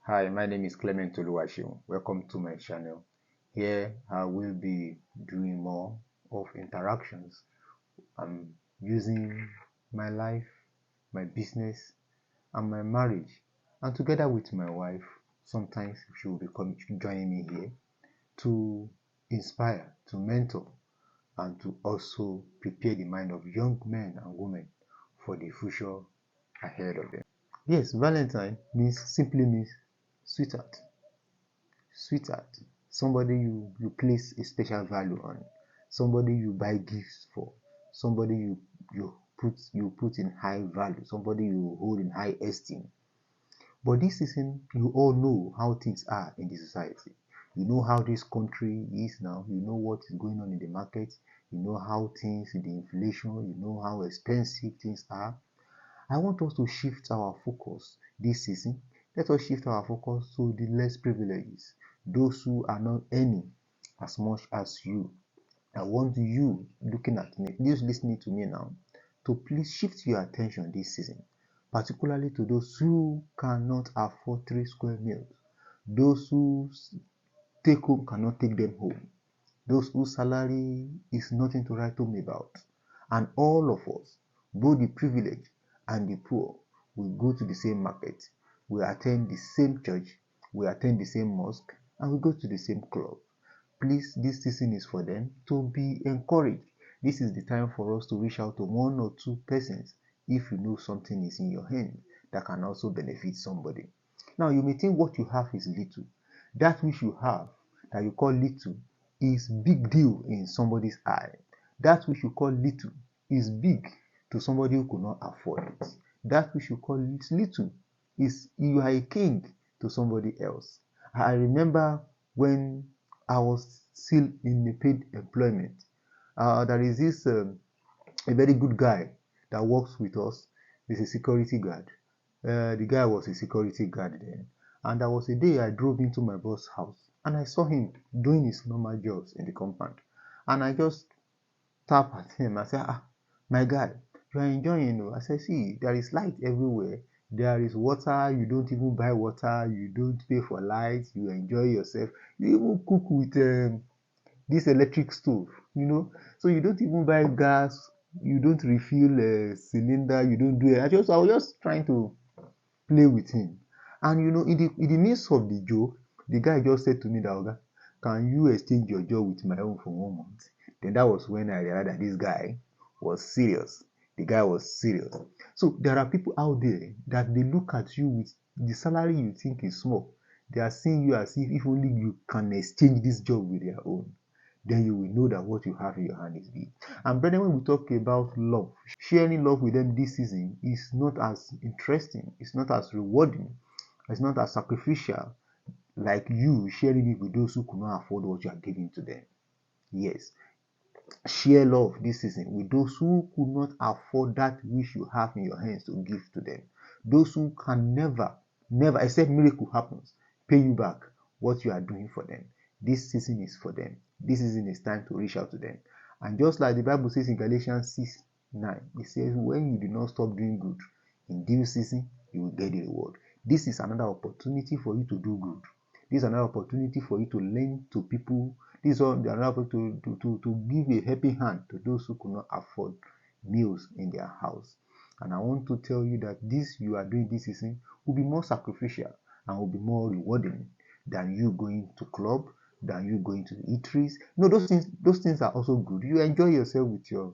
Hi, my name is Clement Oluwashim. Welcome to my channel. Here I will be doing more of interactions. I'm using my life, my business, and my marriage, and together with my wife, sometimes she will be joining me here to inspire, to mentor, and to also prepare the mind of young men and women for the future ahead of them. Yes, Valentine simply means sweetheart. Sweetheart, somebody you place a special value on, somebody you buy gifts for, somebody you put in high value, somebody you hold in high esteem. But this isn't, you all know how things are in the society. You know how this country is now, you know what is going on in the market, you know how things, the inflation, you know how expensive things are. I want us to shift our focus this season. Let us shift our focus to the less privileged, those who are not earning as much as you. I want you looking at me, those listening to me now, to please shift your attention this season, particularly to those who cannot afford 3 square meals, those whose take home cannot take them home, those whose salary is nothing to write home about. And all of us, both the privileged and the poor, will go to the same market, we attend the same church, we attend the same mosque, and we go to the same club. Please, this season is for them to be encouraged. This is the time for us to reach out to 1 or 2 persons if you know something is in your hand that can also benefit somebody. Now, you may think what you have is little. That which you have that you call little is big deal in somebody's eye. That which you call little is big to somebody who could not afford it. That which you call little is you are a king to somebody else. I remember when I was still in a paid employment. There is this a very good guy that works with us. He's a security guard. The guy was a security guard then. And there was a day I drove into my boss's house and I saw him doing his normal jobs in the compound. And I just tapped at him. I said, my guy, you are enjoying, I said, see, there is light everywhere. There is water. You don't even buy water. You don't pay for light. You enjoy yourself. You even cook with this electric stove, so you don't even buy gas, you don't refill a cylinder, you don't do it. I was just trying to play with him. And in the midst of the joke, the guy just said to me that, Oga, can you exchange your job with my own for 1 month? Then that was when I realized that this guy was serious. The guy was serious. So there are people out there that they look at you with the salary you think is small. They are seeing you as if only you can exchange this job with their own. Then you will know that what you have in your hand is big. And brethren, when we talk about love, sharing love with them this season is not as interesting, it's not as rewarding, it's not as sacrificial like you sharing it with those who could not afford what you are giving to them. Yes, share love this season with those who could not afford that which you have in your hands to give to them. Those who can never, except miracle happens, pay you back what you are doing for them. This season is for them. This season is time to reach out to them. And just like the Bible says in Galatians 6:9, it says, when you do not stop doing good, in due season, you will get the reward. This is another opportunity for you to do good. This is another opportunity for you to lend to people. This is another opportunity to give a helping hand to those who could not afford meals in their house. And I want to tell you that this you are doing this season will be more sacrificial and will be more rewarding than you going to club, than you going to eateries. No, those things are also good. You enjoy yourself with your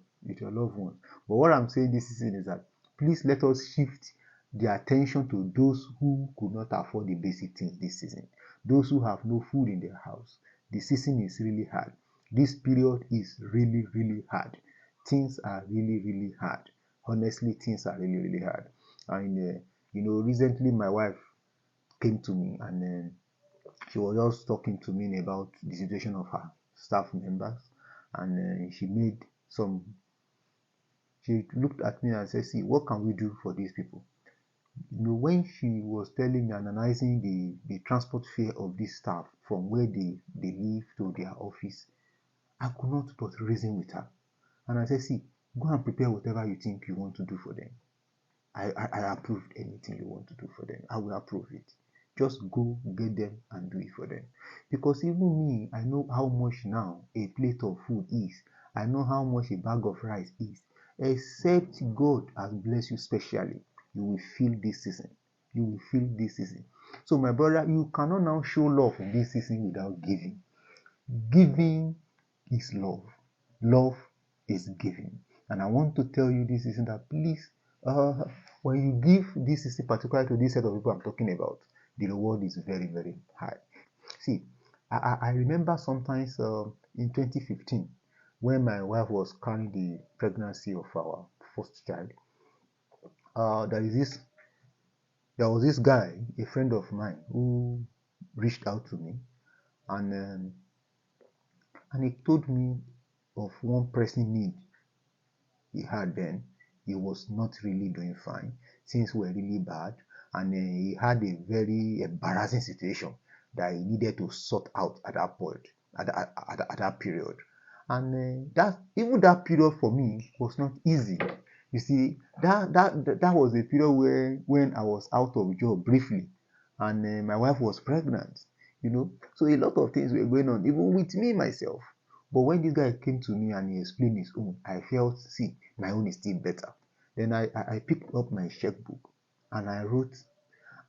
loved ones. But what I'm saying this season is that please let us shift the attention to those who could not afford the basic things this season. Those who have no food in their house. The season is really hard. This period is really, really hard. Things are really, really hard. Honestly, things are really, really hard. And recently my wife came to me and she was just talking to me about the situation of her staff members, and she looked at me and said, see, what can we do for these people? When she was telling me, analyzing the transport fare of this staff from where they live to their office, I could not but reason with her. And I said, see, go and prepare whatever you think you want to do for them. I approved anything you want to do for them. I will approve it. Just go get them and do it for them. Because even me, I know how much now a plate of food is. I know how much a bag of rice is. Except God has blessed you specially, you will feel this season. You will feel this season. So, my brother, you cannot now show love in this season without giving. Giving is love. Love is giving. And I want to tell you this season that please, when you give this season, particularly to this set of people I'm talking about, the reward is very, very high. See, I remember sometimes in 2015 when my wife was carrying the pregnancy of our first child. Uh, there is this there was this guy, a friend of mine, who reached out to me and and he told me of one pressing need he had then. He was not really doing fine. Things were really bad, and he had a very embarrassing situation that he needed to sort out at that point, at that period. And that even that period for me was not easy. You see, that was a period where when I was out of job briefly, and my wife was pregnant. So a lot of things were going on, even with me myself. But when this guy came to me and he explained his own, I felt, see, my own is still better. Then I picked up my checkbook and I wrote,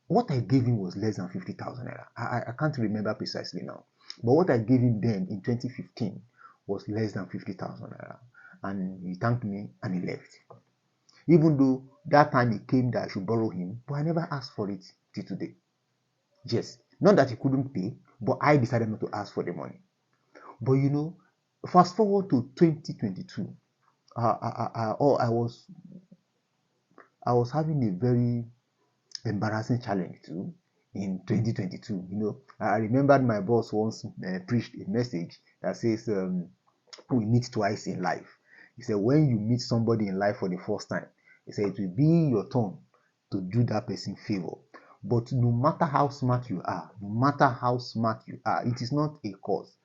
what I gave him was less than 50,000 naira. I can't remember precisely now. But what I gave him then in 2015 was less than 50,000 naira. And he thanked me and he left. Even though that time he came that I should borrow him, but I never asked for it till today. Yes, not that he couldn't pay, but I decided not to ask for the money. But fast forward to 2022, I was having a very embarrassing challenge too in 2022. I remembered my boss once preached a message that says we meet twice in life. He said when you meet somebody in life for the first time, he said it will be your turn to do that person favor. But no matter how smart you are, it is not a cause.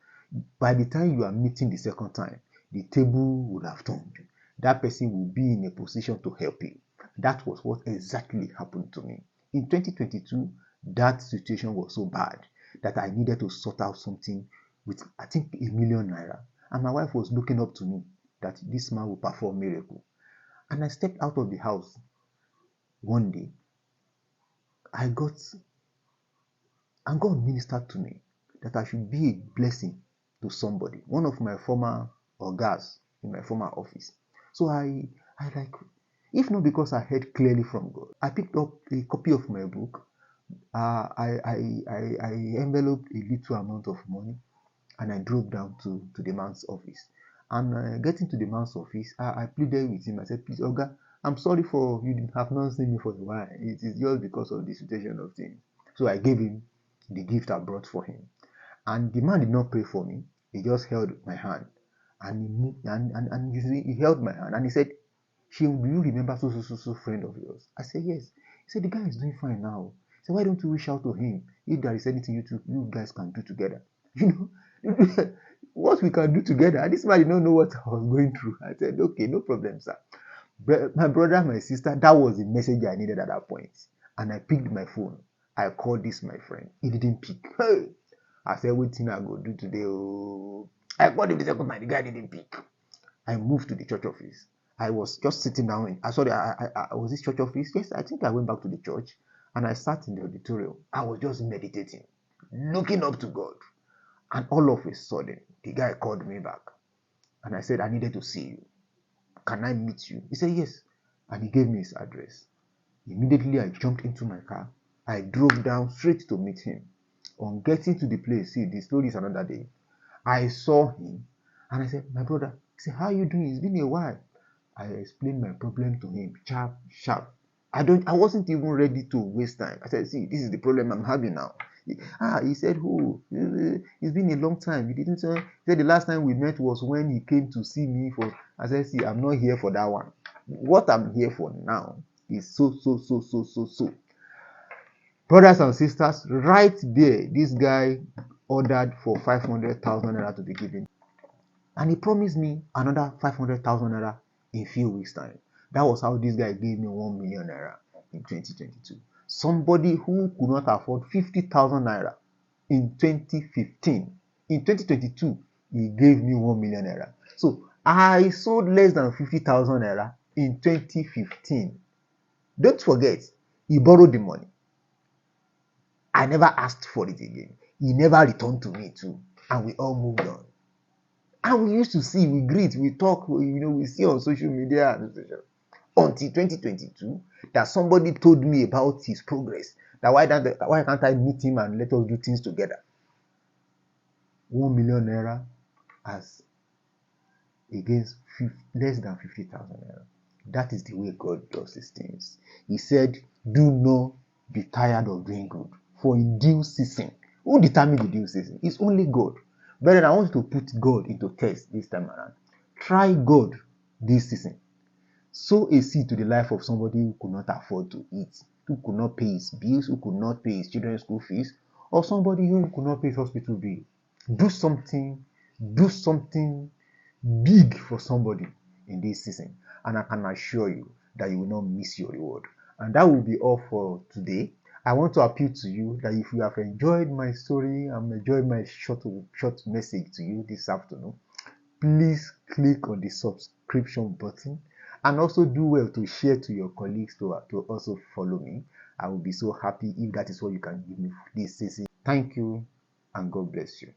By the time you are meeting the second time, the table would have turned. That person will be in a position to help you. That was what exactly happened to me. In 2022, that situation was so bad that I needed to sort out something with, I think, 1,000,000 naira. And my wife was looking up to me that this man will perform miracle. And I stepped out of the house one day. And God ministered to me that I should be a blessing to somebody, one of my former ogas in my former office. So I like, if not because I heard clearly from God, I picked up a copy of my book. I enveloped a little amount of money and I drove down to the man's office. And getting to the man's office, I pleaded with him. I said, please, Oga, I'm sorry for you have not seen me for a while. It is just because of the situation of things. So I gave him the gift I brought for him. And the man did not pray for me. He just held my hand. And you see, he held my hand and he said, Shehu, do you remember so friend of yours? I said, yes. He said, the guy is doing fine now. He said, why don't you reach out to him? If there is anything you guys can do together. What we can do together. And this man did not know what I was going through. I said, okay, no problem, sir. My brother, my sister, that was the message I needed at that point. And I picked my phone. I called this my friend. He didn't pick. Hey! I said, what thing I go do today? Oh. I called him the second time. The guy didn't pick. I moved to the church office. I was just sitting down. I was this church office. Yes, I think I went back to the church and I sat in the auditorium. I was just meditating, looking up to God. And all of a sudden, the guy called me back. And I said, I needed to see you. Can I meet you? He said, yes. And he gave me his address. Immediately, I jumped into my car. I drove down straight to meet him. On getting to the place, see, the story is another day. I saw him and I said, my brother, he said, how are you doing? It's been a while. I explained my problem to him, sharp. I wasn't even ready to waste time. I said, see, this is the problem I'm having now. He said, oh, it's been a long time. You didn't say. He said the last time we met was when he came to see me for. I said, see, I'm not here for that one. What I'm here for now is so. Brothers and sisters, right there, this guy ordered for 500,000 naira to be given. And he promised me another 500,000 naira in a few weeks' time. That was how this guy gave me 1,000,000 naira in 2022. Somebody who could not afford 50,000 naira in 2015, in 2022, he gave me 1 million naira. So I sold less than 50,000 naira in 2015. Don't forget, he borrowed the money. I never asked for it again. He never returned to me too. And we all moved on. And we used to see, we greet, we talk, we see on social media until 2022 that somebody told me about his progress. That why can't I meet him and let us do things together? 1 million naira as against less than 50,000 naira. That is the way God does these things. He said, do not be tired of doing good, for in due season. Who determines the due season? It's only God. But I want you to put God into test this time around. Try God this season. Sow a seed to the life of somebody who could not afford to eat, who could not pay his bills, who could not pay his children's school fees, or somebody who could not pay his hospital bill. Do something big for somebody in this season, and I can assure you that you will not miss your reward. And that will be all for today. I want to appeal to you that if you have enjoyed my story and enjoyed my short message to you this afternoon, please click on the subscription button and also do well to share to your colleagues to also follow me. I will be so happy if that is what you can give me this season. Thank you and God bless you.